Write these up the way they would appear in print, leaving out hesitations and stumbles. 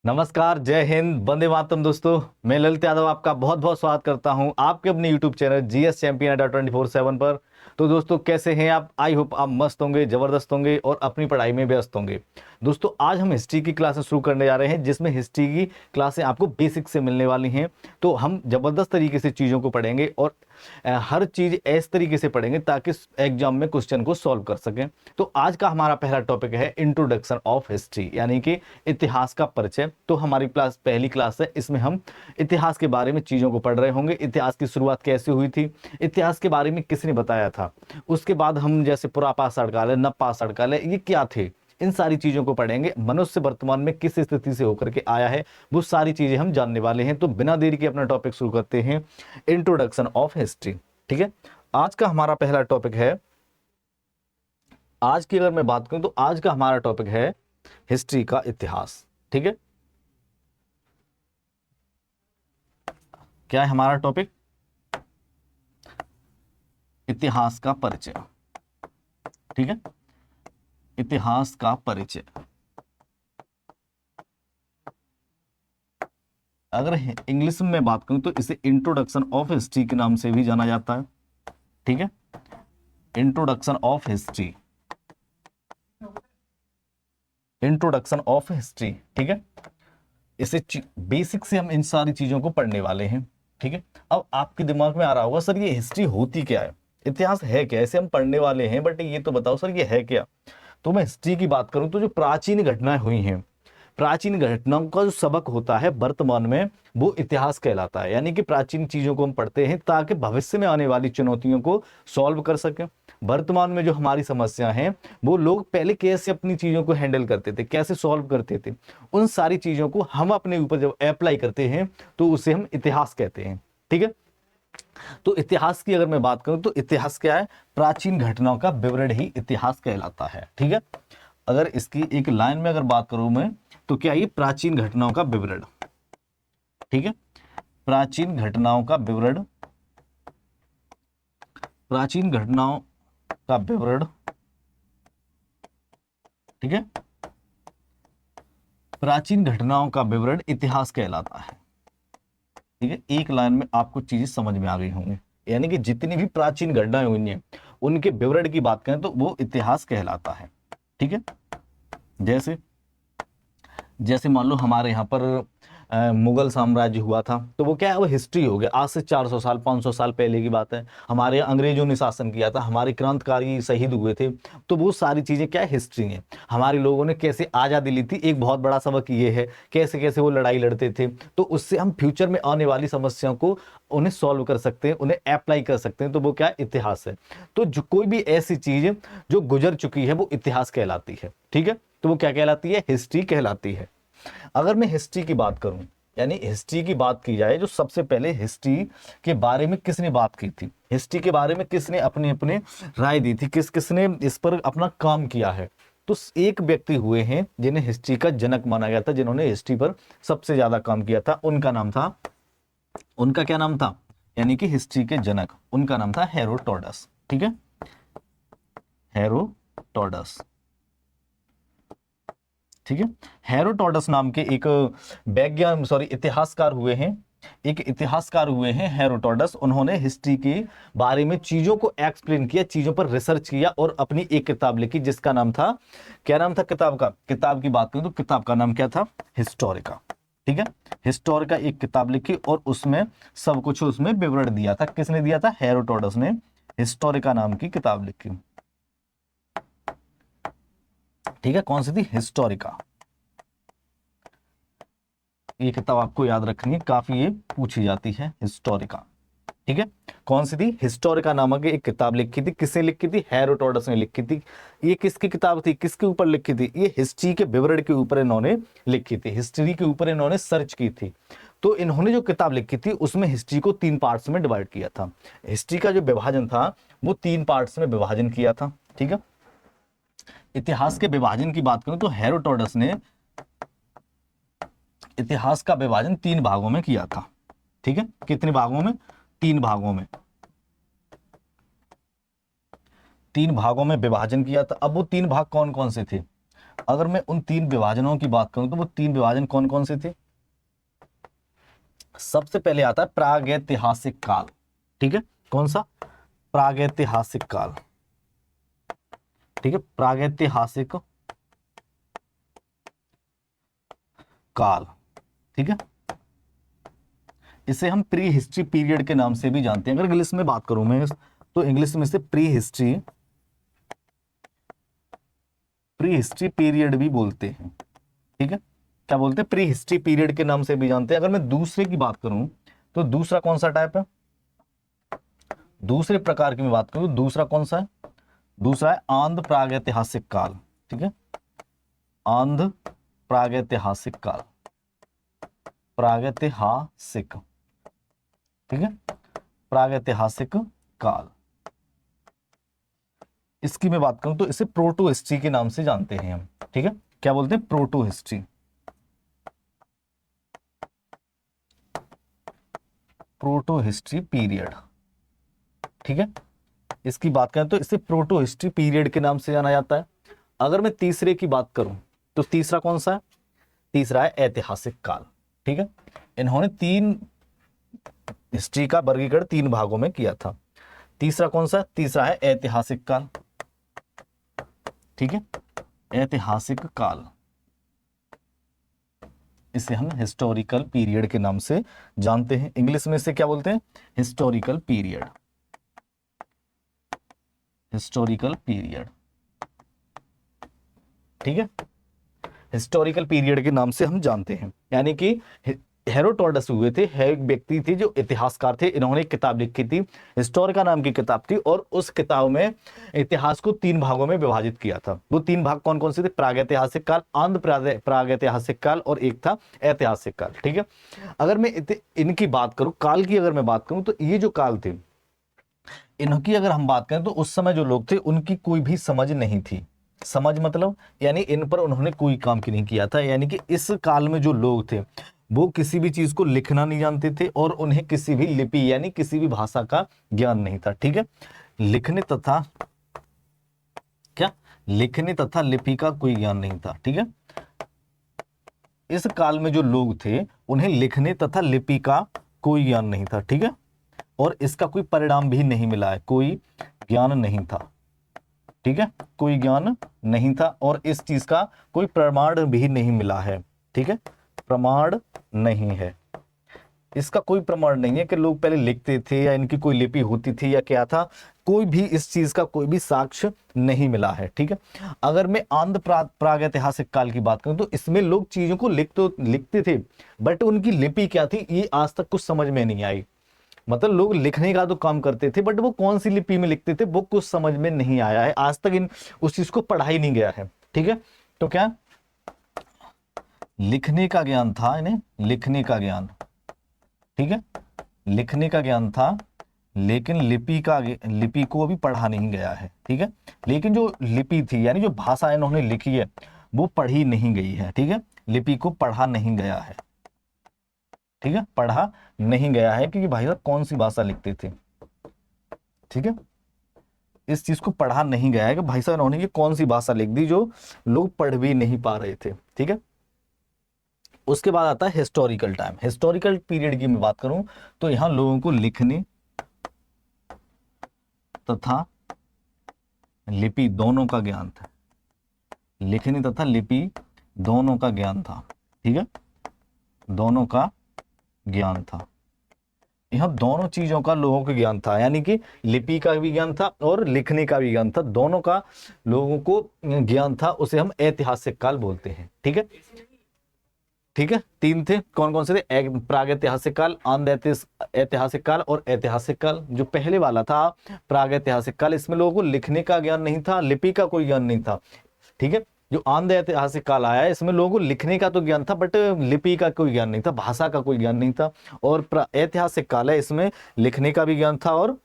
नमस्कार, जय हिंद, वंदे मातरम। दोस्तों, मैं ललित यादव आपका बहुत बहुत स्वागत करता हूं आपके अपने यूट्यूब चैनल जीएस चैंपियन 24/7 पर। तो दोस्तों, कैसे हैं आप? आई होप आप मस्त होंगे, जबरदस्त होंगे और अपनी पढ़ाई में व्यस्त होंगे। दोस्तों, आज हम हिस्ट्री की क्लासेस शुरू करने जा रहे हैं, जिसमें हिस्ट्री की क्लासें आपको बेसिक से मिलने वाली हैं। तो हम जबरदस्त तरीके से चीज़ों को पढ़ेंगे और हर चीज़ इस तरीके से पढ़ेंगे ताकि एग्जाम में क्वेश्चन को सॉल्व कर सकें। तो आज का हमारा पहला टॉपिक है इंट्रोडक्शन ऑफ हिस्ट्री, यानी कि इतिहास का परिचय। तो हमारी क्लास पहली क्लास है, इसमें हम इतिहास के बारे में चीज़ों को पढ़ रहे होंगे। इतिहास की शुरुआत कैसे हुई थी, इतिहास के बारे में किसने बताया था, उसके बाद हम जैसे पुरापाषाण काल है, नवपाषाण काल है, ये क्या थे, इन सारी चीज़ों को पढ़ेंगे। मनुष्य वर्तमान में किस स्थिति से होकर के आया है, वो सारी चीज़ें हम जानने वाले हैं। तो बिना देरी के अपना टॉपिक शुरू करते हैं, इंट्रोडक्शन ऑफ हिस्ट्री। ठीक है, आज का हमारा पहला टॉपिक है, आज की अगर मैं बात करूं तो आज का हमारा टॉपिक है हिस्ट्री का इतिहास। ठीक है, क्या है हमारा टॉपिक? इतिहास का परिचय। ठीक है, इतिहास का परिचय। अगर इंग्लिश में बात करूं तो इसे इंट्रोडक्शन ऑफ हिस्ट्री के नाम से भी जाना जाता है। ठीक है, introduction of history, introduction of history. ठीक है, इसे बेसिक से हम इन सारी चीजों को पढ़ने वाले हैं। ठीक है, अब आपके दिमाग में आ रहा होगा, सर ये हिस्ट्री होती क्या है, इतिहास है क्या, ऐसे हम पढ़ने वाले हैं, बट ये तो बताओ सर ये है क्या। तो मैं हिस्ट्री की बात करूं तो जो प्राचीन घटनाएं हुई हैं, प्राचीन घटनाओं का जो सबक होता है वर्तमान में, वो इतिहास कहलाता है। यानी कि प्राचीन चीजों को हम पढ़ते हैं ताकि भविष्य में आने वाली चुनौतियों को सॉल्व कर सकें। वर्तमान में जो हमारी समस्या है, वो लोग पहले कैसे अपनी चीजों को हैंडल करते थे, कैसे सॉल्व करते थे, उन सारी चीजों को हम अपने ऊपर जब अप्लाई करते हैं तो उसे हम इतिहास कहते हैं। ठीक है, तो इतिहास की अगर मैं बात करूं तो इतिहास क्या है? प्राचीन घटनाओं का विवरण ही इतिहास कहलाता है। ठीक है, अगर इसकी एक लाइन में अगर बात करूं मैं, तो क्या ये प्राचीन घटनाओं का विवरण। ठीक है, प्राचीन घटनाओं का विवरण, प्राचीन घटनाओं का विवरण। ठीक है, प्राचीन घटनाओं का विवरण इतिहास कहलाता है। ठीक है, एक लाइन में आपको चीजें समझ में आ गई होंगी। यानी कि जितनी भी प्राचीन घटनाएं हुई हैं, उनके विवरण की बात करें तो वो इतिहास कहलाता है। ठीक है, जैसे जैसे मान लो हमारे यहाँ पर मुगल साम्राज्य हुआ था, तो वो क्या है, वो हिस्ट्री हो गया। आज से 400 साल 500 साल पहले की बात है। हमारे यहाँ अंग्रेजों ने शासन किया था, हमारे क्रांतिकारी शहीद हुए थे, तो वो सारी चीज़ें क्या है, हिस्ट्री है। हमारे लोगों ने कैसे आज़ादी ली थी, एक बहुत बड़ा सबक ये है, कैसे कैसे वो लड़ाई लड़ते थे। तो उससे हम फ्यूचर में आने वाली समस्याओं को उन्हें सॉल्व कर सकते हैं, उन्हें अप्लाई कर सकते हैं। तो वो क्या है, इतिहास है। तो जो कोई भी ऐसी चीज़ जो गुजर चुकी है वो इतिहास कहलाती है। ठीक है, तो वो क्या कहलाती है, हिस्ट्री कहलाती है। अगर मैं हिस्ट्री की बात करूं, यानी हिस्ट्री की बात की जाए, जो सबसे पहले हिस्ट्री के बारे में किसने बात की थी, हिस्ट्री के बारे में किसने अपने अपने राय दी थी, किसने इस पर अपना काम किया है, तो एक व्यक्ति हुए हैं जिन्हें हिस्ट्री का जनक माना गया था, जिन्होंने हिस्ट्री पर सबसे ज्यादा काम किया था। उनका नाम था, उनका क्या नाम था, यानी कि हिस्ट्री के जनक, उनका नाम था हेरोडोटस। ठीक है, हेरोडोटस। ठीक है, हेरोडोटस नाम के एक इतिहासकार हुए हैं, एक इतिहासकार हुए हैं हेरोडोटस। उन्होंने हिस्ट्री के बारे में चीजों को एक्सप्लेन किया, चीजों पर रिसर्च किया और अपनी एक किताब लिखी, जिसका नाम था, क्या नाम था किताब का? किताब की बात करूं तो किताब का नाम क्या था, हिस्टोरिका। ठीक है, हिस्टोरिका एक किताब लिखी और उसमें सब कुछ उसमें विवरण दिया था। किसने दिया था? हेरोडोटस ने हिस्टोरिका नाम की किताब लिखी। ठीक है, कौन सी थी? हिस्टोरिका। ये किताब आपको याद रखनी है, काफी ये पूछी जाती है, हिस्टोरिका। ठीक है, कौन सी थी? हिस्टोरिका नामक एक किताब लिखी थी। किसने लिखी थी? हेरोडोटस ने लिखी थी। ये किसकी किताब थी, किसके ऊपर लिखी थी? ये हिस्ट्री के विवरण के ऊपर इन्होंने लिखी थी, हिस्ट्री के ऊपर इन्होंने सर्च की थी। तो इन्होंने जो किताब लिखी थी उसमें हिस्ट्री को 3 पार्ट्स में डिवाइड किया था। हिस्ट्री का जो विभाजन था वो 3 पार्ट्स में विभाजन किया था। ठीक है, इतिहास के विभाजन की बात करूं तो हेरोडोटस ने इतिहास का विभाजन 3 भागों में किया था। ठीक है, कितने भागों में? 3 भागों में, 3 भागों में विभाजन किया था। अब वो 3 भाग कौन कौन से थे? अगर मैं उन 3 विभाजनों की बात करूं तो वो 3 विभाजन कौन कौन से थे? सबसे पहले आता है प्रागैतिहासिक काल। ठीक है, कौन सा? प्रागैतिहासिक काल। ठीक है, प्रागैतिहासिक काल। ठीक है, इसे हम प्री हिस्ट्री पीरियड के नाम से भी जानते हैं। अगर इंग्लिश में बात करूं मैं तो इंग्लिश में से प्री हिस्ट्री पीरियड भी बोलते हैं। ठीक है, क्या बोलते हैं? प्री हिस्ट्री पीरियड के नाम से भी जानते हैं। अगर मैं दूसरे की बात करूं तो दूसरा कौन सा टाइप है? दूसरे प्रकार की मैं बात करूं, दूसरा कौन सा है? दूसरा है आंध्र प्रागैतिहासिक काल। ठीक है, आंध्र प्रागैतिहासिक काल, प्रागैतिहासिक। ठीक है, प्रागैतिहासिक काल, इसकी मैं बात करूं तो इसे प्रोटो हिस्ट्री के नाम से जानते हैं हम। ठीक है, क्या बोलते हैं? Proto history, proto history period. ठीक है, इसकी बात करें तो इसे प्रोटो हिस्ट्री पीरियड के नाम से जाना जाता है। अगर मैं तीसरे की बात करूं तो तीसरा कौन सा है? तीसरा है ऐतिहासिक काल। ठीक है, इन्होंने 3 हिस्ट्री का वर्गीकरण 3 भागों में किया था। तीसरा कौन सा? तीसरा है ऐतिहासिक काल। ठीक है, ऐतिहासिक काल, इसे हम हिस्टोरिकल पीरियड के नाम से जानते हैं। इंग्लिश में इसे क्या बोलते हैं? Historical period, historical period. ठीक है, हिस्टोरिकल पीरियड के नाम से हम जानते हैं। यानी कि हेरोडोटस हुए थे, है एक व्यक्ति थे जो इतिहासकार थे। इन्होंने एक किताब लिखी थी, हिस्टोरिका नाम की किताब थी, और उस किताब में इतिहास को 3 भागों में विभाजित किया था। वो 3 भाग कौन कौन से थे? प्रागैतिहासिक काल, आंध्र प्रागैतिहासिक काल, और एक था ऐतिहासिक काल। ठीक है, अगर मैं इनकी बात करूं, काल की अगर मैं बात करूं तो ये जो काल थे, इनकी अगर हम बात करें तो उस समय जो लोग थे उनकी कोई भी समझ नहीं थी। समझ मतलब यानी इन पर उन्होंने कोई काम की नहीं किया था। यानी कि इस काल में जो लोग थे वो किसी भी चीज को लिखना नहीं जानते थे, और उन्हें किसी भी लिपि यानी किसी भी भाषा का ज्ञान नहीं था। ठीक है, लिखने तथा क्या, लिखने तथा लिपि का कोई ज्ञान नहीं था। ठीक है, इस काल में जो लोग थे उन्हें लिखने तथा लिपि का कोई ज्ञान नहीं था। ठीक है, और इसका कोई परिणाम भी नहीं मिला है, कोई ज्ञान नहीं था। ठीक है, कोई ज्ञान नहीं था, और इस चीज का कोई प्रमाण भी नहीं मिला है। ठीक है, प्रमाण नहीं है, इसका कोई प्रमाण नहीं है कि लोग पहले लिखते थे या इनकी कोई लिपि होती थी या क्या था। कोई भी इस चीज का कोई भी साक्ष्य नहीं मिला है। ठीक है, अगर मैं आंध्र प्रागैतिहासिक काल की बात करूं तो इसमें लोग चीजों को लिखते थे, बट उनकी लिपि क्या थी ये आज तक कुछ समझ में नहीं आई। मतलब लोग लिखने का तो काम करते थे, बट वो कौन सी लिपि में लिखते थे वो कुछ समझ में नहीं आया है आज तक। इन उस चीज को पढ़ा ही नहीं गया है। ठीक है, तो क्या लिखने का ज्ञान था इन्हें, लिखने का ज्ञान। ठीक है, लिखने का ज्ञान था, लेकिन लिपि को अभी पढ़ा नहीं गया है। ठीक है, लेकिन जो लिपि थी यानी जो भाषा इन्होंने लिखी है वो पढ़ी नहीं गई है। ठीक है, लिपि को पढ़ा नहीं गया है। ठीक है, पढ़ा नहीं गया है, क्योंकि भाई साहब कौन सी भाषा लिखते थे। ठीक है, इस चीज को पढ़ा नहीं गया है कि भाई साहब इन्होंने ये कौन सी भाषा लिख दी जो लोग पढ़ भी नहीं पा रहे थे। ठीक है, उसके बाद आता है हिस्टोरिकल टाइम। हिस्टोरिकल पीरियड की मैं बात करूं तो यहां लोगों को लिखने तथा लिपि दोनों का ज्ञान था, लिखने तथा लिपि दोनों का ज्ञान था। ठीक है, दोनों का ज्ञान था, यह दोनों चीजों का लोगों को ज्ञान था। यानी कि लिपि का भी ज्ञान था और लिखने का भी ज्ञान था, दोनों का लोगों को ज्ञान था। उसे हम ऐतिहासिक काल बोलते हैं। ठीक है, ठीक है, 3 थे, कौन कौन से थे? एक प्रागैतिहासिक काल, आंध्र ऐतिहासिक काल और ऐतिहासिक काल। जो पहले वाला था प्रागैतिहासिक काल, इसमें लोगों को लिखने का ज्ञान नहीं था, लिपि का कोई ज्ञान नहीं था। ठीक है, जो आंध्र ऐतिहासिक काल आया है इसमें लोगों को लिखने का तो ज्ञान था, बट लिपि का कोई ज्ञान नहीं था, भाषा का कोई ज्ञान नहीं था। और ऐतिहासिक काल है, इसमें लिखने का भी ज्ञान था और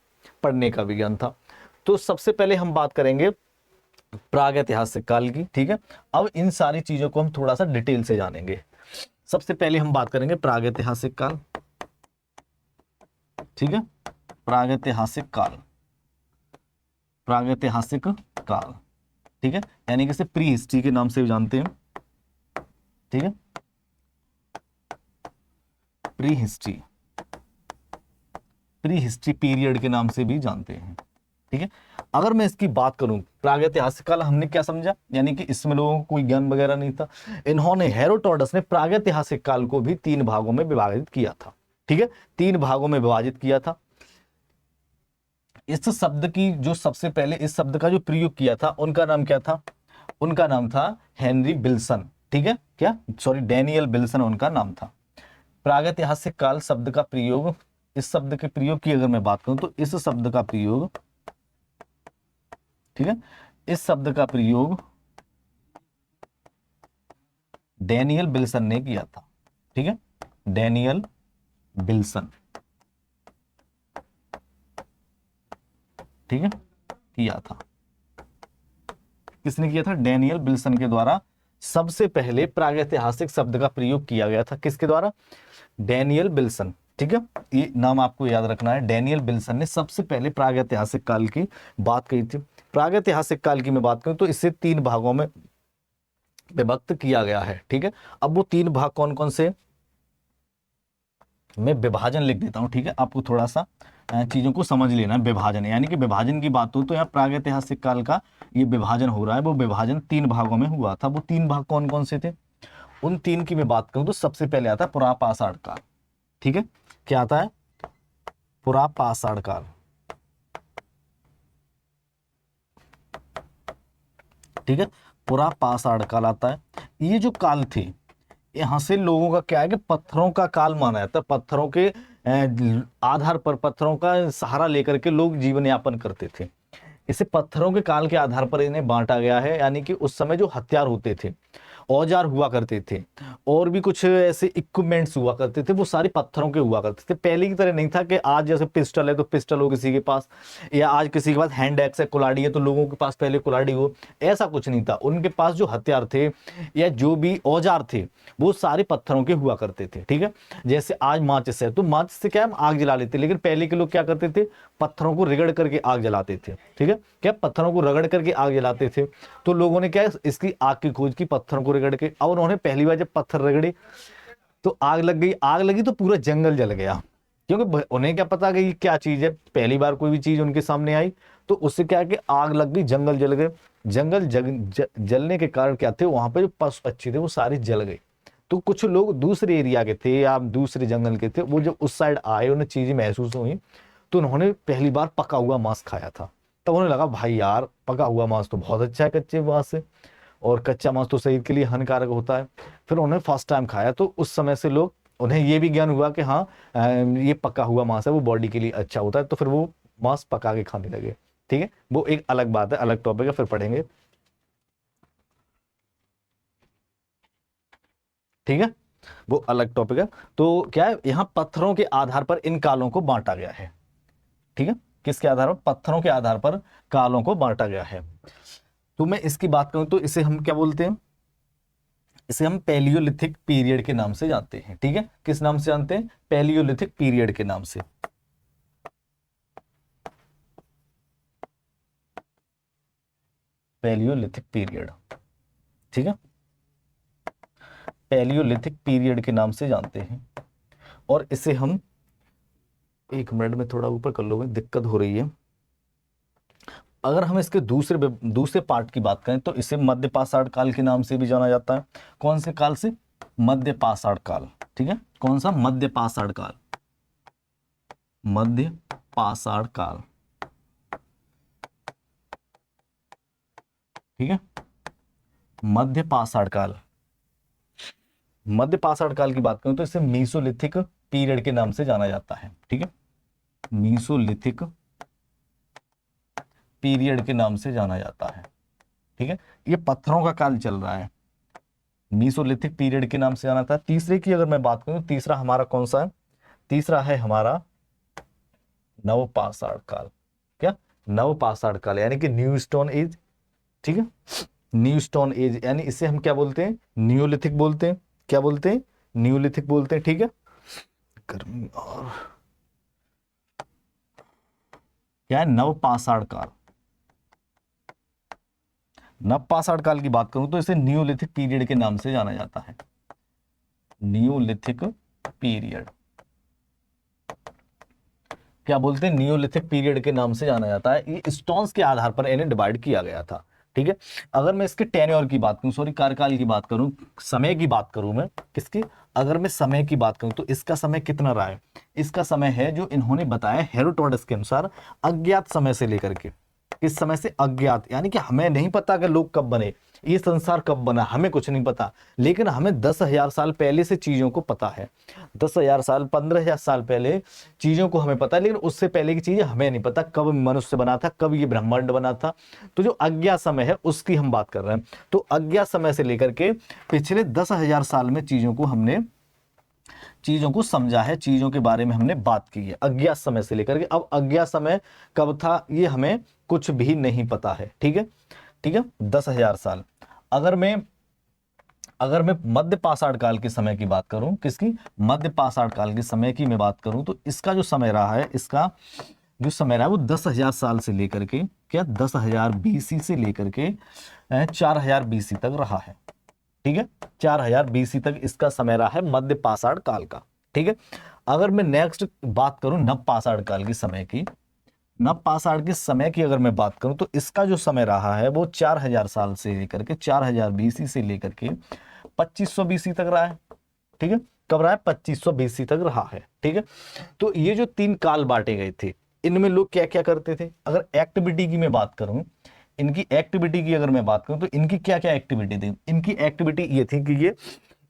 पढ़ने का भी ज्ञान था। तो सबसे पहले हम बात करेंगे प्रागैतिहासिक काल की। ठीक है, अब इन सारी चीजों को हम थोड़ा सा डिटेल से जानेंगे। सबसे पहले हम बात करेंगे प्रागैतिहासिक काल। ठीक है, प्रागैतिहासिक काल, प्रागैतिहासिक काल। ठीक है, यानी कि इसे प्री हिस्ट्री के नाम से भी जानते हैं। ठीक है, pre history, pre history period के नाम से भी जानते हैं। ठीक है, अगर मैं इसकी बात करूं प्रागैतिहासिक काल, हमने क्या समझा, यानी कि इसमें लोगों को कोई ज्ञान वगैरह नहीं था। इन्होंने, हेरोडोटस ने प्रागैतिहासिक काल को भी 3 भागों में विभाजित किया था। ठीक है, 3 भागों में विभाजित किया था। इस शब्द की जो सबसे पहले इस शब्द का जो प्रयोग किया था, उनका नाम क्या था, उनका नाम था हेनरी बिल्सन। ठीक है, क्या, सॉरी, डैनियल बिल्सन उनका नाम था। प्रागैतिहासिक काल शब्द का प्रयोग, इस शब्द के प्रयोग की अगर मैं बात करूं तो इस शब्द का प्रयोग, ठीक है, इस शब्द का प्रयोग डैनियल बिल्सन ने किया था। ठीक है, डैनियल बिल्सन, ठीक है, किया था। किसने किया था, डैनियल बिल्सन के द्वारा सबसे पहले प्रागैतिहासिक शब्द का प्रयोग किया गया था। किसके द्वारा, डैनियल बिल्सन। ठीक है, ये नाम आपको याद रखना है। डैनियल बिल्सन ने सबसे पहले प्रागैतिहासिक काल की बात कही थी। प्रागैतिहासिक काल की मैं बात करूं तो इसे 3 भागों में विभक्त किया गया है। ठीक है, अब वो 3 भाग कौन कौन से, मैं विभाजन लिख देता हूं। ठीक है, आपको थोड़ा सा चीजों को समझ लेना। विभाजन, यानी कि विभाजन की बात हो तो यहाँ प्रागैतिहासिक काल का ये विभाजन हो रहा है, वो विभाजन 3 भागों में हुआ था। वो 3 भाग कौन कौन से थे, उन 3 की मैं बात करूं तो सबसे पहले आता है पुरापाषाण काल। ठीक है, क्या आता है, पुरापाषाण काल। ठीक है, पुरापाषाण काल आता है। ये जो काल थे, यहाँ से लोगों का क्या है कि पत्थरों का काल माना जाता है। पत्थरों के आधार पर, पत्थरों का सहारा लेकर के लोग जीवन यापन करते थे। इसे पत्थरों के काल के आधार पर इन्हें बांटा गया है। यानी कि उस समय जो हथियार होते थे, औजार हुआ करते थे, और भी कुछ ऐसे इक्विपमेंट्स हुआ करते थे, वो सारे पत्थरों के हुआ करते थे। पहले की तरह नहीं था कि आज जैसे पिस्टल है तो पिस्टल हो किसी के पास, या आज किसी के पास हैंड एक्स है, कुल्हाड़ी है, तो लोगों के पास पहले कुल्हाड़ी हो, ऐसा कुछ नहीं था। उनके पास जो हथियार थे या जो भी औजार थे, वो सारे पत्थरों के हुआ करते थे। ठीक है, जैसे आज माचिस है तो माचिस से क्या हम आग जला लेते, लेकिन पहले के लोग क्या करते थे, पत्थरों को रगड़ करके आग जलाते थे। ठीक है, क्या पत्थरों को रगड़ करके आग जलाते थे। तो लोगों ने क्या इसकी आग की खोज की, पत्थरों को रगड़ के। और उन्होंने पहली बार जब पत्थर रगड़े तो आग लग गई। आग लगी तो पूरा जंगल जल गया, क्योंकि उन्हें क्या पता कि ये क्या चीज है, पहली बार कोई भी चीज उनके सामने आई। तो उससे क्या है कि आग लग गई, जंगल जल गए। जंगल जलने के कारण क्या थे, वहां पे जो पशु पक्षी थे वो सारे जल गए। तो कुछ लोग दूसरे एरिया के थे या दूसरे जंगल के थे, वो जब उस साइड आए, उन्हें चीजें महसूस हुई, तो उन्होंने पहली बार पका हुआ मांस खाया था। तब उन्हें लगा भाई यार, पका हुआ मांस तो बहुत अच्छा है कच्चे मांस से, और कच्चा मांस तो शरीर के लिए हानिकारक होता है। फिर उन्होंने फर्स्ट टाइम खाया, तो उस समय से लोग, उन्हें ये भी ज्ञान हुआ कि हाँ, ये पका हुआ मांस है, वो बॉडी के लिए अच्छा होता है, तो फिर वो मांस पका के खाने लगे। ठीक है, वो एक अलग बात है, अलग टॉपिक है, फिर पढ़ेंगे। ठीक है, वो अलग टॉपिक है। तो क्या है, यहाँ पत्थरों के आधार पर इन कालों को बांटा गया है। ठीक है, किसके आधार पर, पत्थरों के आधार पर कालों को बांटा गया है। तो मैं इसकी बात करूं तो इसे हम क्या बोलते हैं, इसे हम पैलियोलिथिक पीरियड के नाम से जानते हैं। ठीक है, किस नाम से जानते हैं, पैलियोलिथिक पीरियड के नाम से। पैलियोलिथिक पीरियड, ठीक है, पैलियोलिथिक पीरियड के नाम से जानते हैं। और इसे हम, 1 मिनट में थोड़ा ऊपर कर लो, दिक्कत हो रही है। अगर हम इसके दूसरे दूसरे पार्ट की बात करें तो इसे मध्यपाषाण काल के नाम से भी जाना जाता है। कौन से काल से, मध्यपाषाण काल। ठीक है, कौन सा, मध्यपाषाण काल, मध्यपाषाण काल। ठीक है, मध्यपाषाण काल। मध्यपाषाण काल की बात करें तो इसे मीसोलिथिक पीरियड के नाम से जाना जाता है। ठीक है, मीसोलिथिक पीरियड के नाम से जाना जाता है। ठीक है, ये पत्थरों का काल चल रहा है, मीसोलिथिक पीरियड के नाम से जाना था। तीसरे की अगर मैं बात करूं, तीसरा हमारा कौन सा है, तीसरा है हमारा नवपाषाण काल। क्या, नवपाषाण काल, यानी कि न्यू स्टोन एज। ठीक है, न्यू स्टोन एज, यानी इसे हम क्या बोलते हैं, न्यूलिथिक बोलते हैं। क्या बोलते हैं, न्यूलिथिक बोलते हैं। ठीक है, गर्मी और क्या है, नवपाषाण काल। नवपाषाण काल की बात करूं तो इसे नियोलिथिक पीरियड के नाम से जाना जाता है। नियोलिथिक पीरियड, क्या बोलते हैं, नियोलिथिक पीरियड के नाम से जाना जाता है। ये स्टोन्स के आधार पर इन्हें डिवाइड किया गया था। ठीक है, अगर मैं इसके टेन्योर की बात करूं, सॉरी कार्यकाल की बात करूं, समय की बात करूं मैं किसकी, अगर मैं समय की बात करूं तो इसका समय कितना रहा है, इसका समय है जो इन्होंने बताया हेरोडोटस के अनुसार अज्ञात समय से लेकर के, किस समय से, अज्ञात, यानी कि हमें नहीं पता कि लोग कब बने, ये संसार कब बना, हमें कुछ नहीं पता, लेकिन हमें 10,000 साल पहले से चीजों को पता है। 10,000 साल, 15,000 साल पहले चीजों को हमें पता है, लेकिन उससे पहले की चीजें हमें नहीं पता, कब मनुष्य बना था, कब ये ब्रह्मांड बना था। तो जो अज्ञात समय है उसकी हम बात कर रहे हैं। तो अज्ञात समय से लेकर के पिछले 10,000 साल में चीजों को समझा है, चीजों के बारे में हमने बात की है अज्ञात समय से लेकर के। अब अज्ञात समय कब था ये हमें कुछ भी नहीं पता है। ठीक है, ठीक है, 10,000 साल। अगर मैं मध्य पाषाण काल के समय की बात करूं, किसकी, मध्य पाषाण काल के समय की मैं बात करूं, तो इसका जो समय रहा है, इसका जो समय रहा है वो 10,000 साल से लेकर के, क्या 10,000 BC से लेकर के 4,000 BC तक रहा है। ठीक है, 4,000 BC तक इसका समय रहा है मध्य पाषाण काल का। ठीक है, अगर मैं नेक्स्ट बात करूं नव पाषाण काल के समय की, नव पाषाण के समय की अगर मैं बात करूं तो इसका जो समय रहा है वो 4,000 साल से लेकर के 4,000 BC से लेकर के 2,500 BC तक रहा है। ठीक है, कब रहा है, 2,500 BC तक रहा है। ठीक है, तो ये जो 3 काल बांटे गए थे, इनमें लोग क्या क्या करते थे, अगर एक्टिविटी की मैं बात करूं, इनकी एक्टिविटी की अगर मैं बात करूं तो इनकी क्या क्या एक्टिविटी थी, इनकी एक्टिविटी ये थी कि ये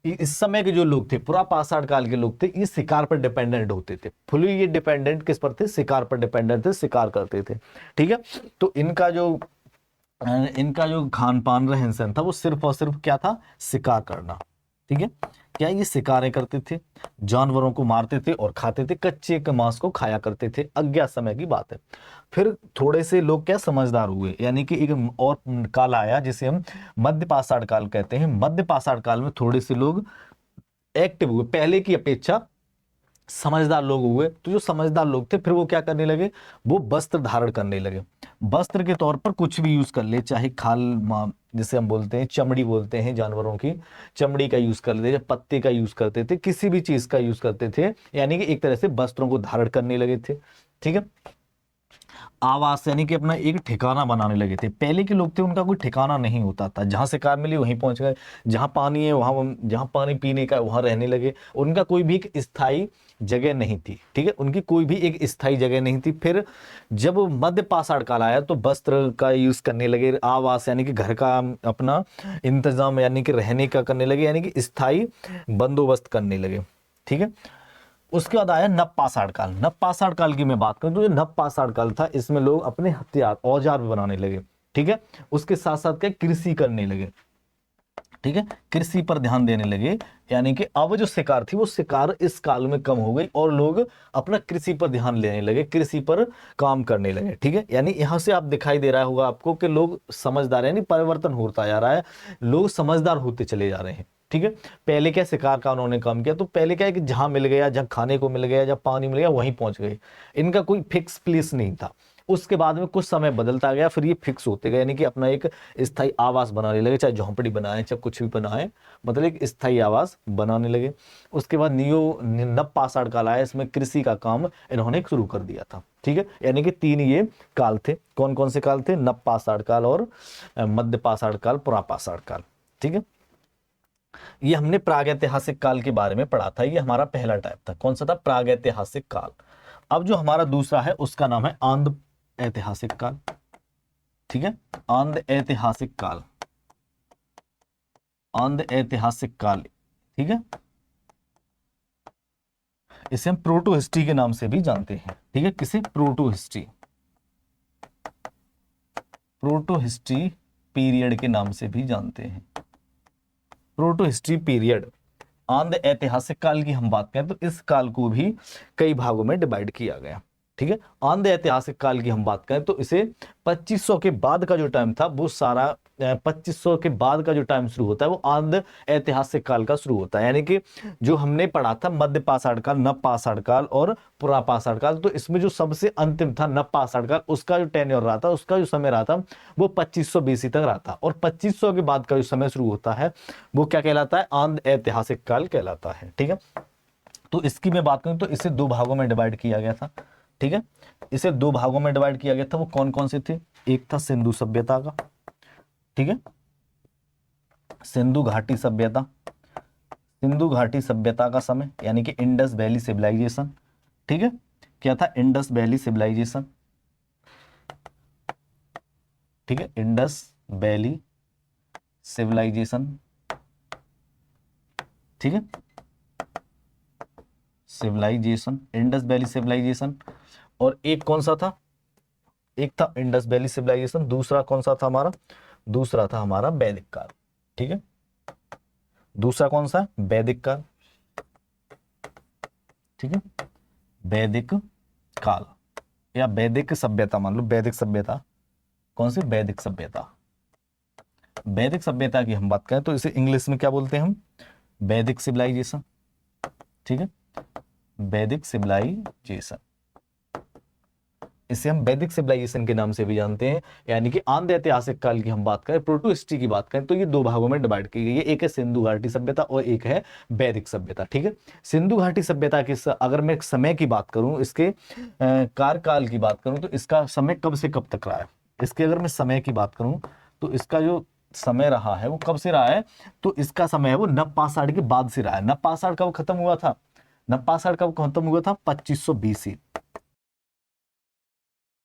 इस समय के जो लोग थे, पुरा पाषाण काल के लोग थे, ये शिकार पर डिपेंडेंट होते थे। फुली ये डिपेंडेंट किस पर थे, शिकार पर डिपेंडेंट थे, शिकार करते थे। ठीक है, तो इनका जो खान पान रहन सहन था वो सिर्फ और सिर्फ क्या था, शिकार करना। ठीक है, क्या ये शिकारें करते थे, जानवरों को मारते थे और खाते थे, कच्चे के मांस को खाया करते थे। अज्ञात समय की बात है। फिर थोड़े से लोग क्या समझदार हुए, यानी कि एक और काल आया जिसे हम मध्य पाषाण काल कहते हैं। मध्य पाषाण काल में थोड़े से लोग एक्टिव हुए, पहले की अपेक्षा समझदार लोग हुए। तो जो समझदार लोग थे फिर वो क्या करने लगे, वो वस्त्र धारण करने लगे। वस्त्र के तौर पर कुछ भी यूज कर ले, चाहे जिसे हम बोलते हैं चमड़ी बोलते हैं, जानवरों की चमड़ी का यूज कर लेते, पत्ते का यूज करते थे, किसी भी चीज का यूज करते थे, यानी कि एक तरह से वस्त्रों को धारण करने लगे थे। ठीक है, आवास यानी कि अपना एक ठिकाना बनाने लगे थे। पहले के लोग थे उनका कोई ठिकाना नहीं होता था, जहां से कार मिली वहीं पहुंच गए, जहां पानी है वहां, जहां पानी पीने का वहां रहने लगे। उनका कोई भी एक स्थायी जगह नहीं थी। ठीक है, उनकी कोई भी एक स्थायी जगह नहीं थी। फिर जब मध्य पाषाण काल आया तो वस्त्र का यूज करने लगे, आवास यानी कि घर का अपना इंतजाम यानी कि रहने का करने लगे, यानी कि स्थायी बंदोबस्त करने लगे। ठीक है, उसके बाद आया नव पाषाण काल। नव पाषाण काल की मैं बात करूं तो जो नव पाषाण काल था इसमें लोग अपने हथियार औजार बनाने लगे। ठीक है, उसके साथ साथ क्या, कृषि करने लगे। ठीक है, कृषि पर ध्यान देने लगे, यानी कि अब जो शिकार थी वो शिकार इस काल में कम हो गई और लोग अपना कृषि पर ध्यान लेने लगे, कृषि पर काम करने लगे। ठीक है, यानी यहां से आप दिखाई दे रहा होगा आपको कि लोग समझदार, यानी परिवर्तन होता जा रहा है, लोग समझदार होते चले जा रहे हैं। ठीक है, पहले क्या शिकार का उन्होंने काम किया, तो पहले क्या है कि जहां मिल गया, जहां खाने को मिल गया, जहां पानी मिल गया वहीं पहुंच गए, इनका कोई फिक्स प्लेस नहीं था। उसके बाद में कुछ समय बदलता गया, फिर ये फिक्स होते गए, यानी कि अपना एक स्थायी आवास बनाने लगे, चाहे झोंपड़ी बनाए चाहे कुछ भी बनाए, मतलब एक स्थायी आवास बनाने लगे। उसके बाद नव पाषाण काल आया, इसमें कृषि का काम इन्होंने शुरू कर दिया था। ठीक है, यानी कि 3 ये काल थे। कौन कौन से काल थे, नव पाषाण काल और मध्य पाषाण काल, पुरा पाषाण काल। ठीक है, ये हमने प्रागैतिहासिक काल के बारे में पढ़ा था, ये हमारा पहला टाइप था। कौन सा था, प्रागैतिहासिक काल। अब जो हमारा दूसरा है उसका नाम है आंध्र ऐतिहासिक काल। ठीक है, आंध्र ऐतिहासिक काल, आंध्र ऐतिहासिक काल। ठीक है, इसे हम प्रोटो हिस्ट्री के नाम से भी जानते हैं। ठीक है, किसे, proto history, proto history period के नाम से भी जानते हैं। प्रोटो हिस्ट्री पीरियड, आंध्र ऐतिहासिक काल की हम बात करें तो इस काल को भी कई भागों में डिवाइड किया गया। ठीक है, आंध्र ऐतिहासिक काल की हम बात करें तो इसे 2500 के बाद का जो टाइम था वो सारा 2500 के बाद का जो टाइम शुरू होता है वो आंध्र ऐतिहासिक काल का शुरू होता है। यानी कि जो हमने पढ़ा था मध्य पाषाण काल, नव पाषाण काल और पुरा पाषाण काल, तो इसमें जो सबसे अंतिम था नव पाषाण काल, उसका जो टेन्योर रहा था, उसका जो समय रहा था वो 2500 BC तक रहा था। और 2500 के बाद का जो समय शुरू होता है वो क्या कहलाता है? आंध्र ऐतिहासिक काल कहलाता है। ठीक है, तो इसकी मैं बात करूं तो इसे दो भागों में डिवाइड किया गया था। ठीक है, इसे दो भागों में डिवाइड किया गया था। वो कौन कौन से थे? एक था सिंधु सभ्यता का, ठीक है, सिंधु घाटी सभ्यता, सिंधु घाटी सभ्यता का समय यानी कि इंडस वैली सिविलाइजेशन। ठीक है, क्या था? Indus valley civilisation. ठीक है, इंडस वैली सिविलाइजेशन। ठीक है, सिविलाइजेशन, इंडस वैली सिविलाइजेशन। और एक कौन सा था? एक था इंडस वैली सिविलाइजेशन, दूसरा कौन सा था हमारा? दूसरा था हमारा वैदिक काल। ठीक है, दूसरा कौन सा? वैदिक काल। ठीक है, वैदिक काल या वैदिक सभ्यता मान लो, वैदिक सभ्यता। कौन सी? वैदिक सभ्यता। वैदिक सभ्यता की हम बात करें तो इसे इंग्लिश में क्या बोलते हैं हम? वैदिक सिविलाइजेशन। ठीक है, वैदिक सिविलाइजेशन, इसे हम वैदिक सिविलाइजेशन के नाम से भी जानते हैं। यानी कि आंध्र ऐतिहासिक काल की हम बात करें, प्रोटो हिस्ट्री की बात करें तो ये दो भागों में डिवाइड की गई है। एक है सिंधु घाटी सभ्यता और एक है वैदिक सभ्यता। ठीक है, सिंधु घाटी सभ्यता की अगर मैं समय की बात करूं, इसके कार्यकाल की बात करूं तो इसका समय कब से कब तक रहा है? इसके अगर मैं समय की बात करूं तो इसका जो समय रहा है वो कब से रहा है? तो इसका समय है वो नवपाषाण के बाद से रहा है। नवपाषाण कब खत्म हुआ था? नवपाषाण कब खत्म हुआ था? 2500 BC।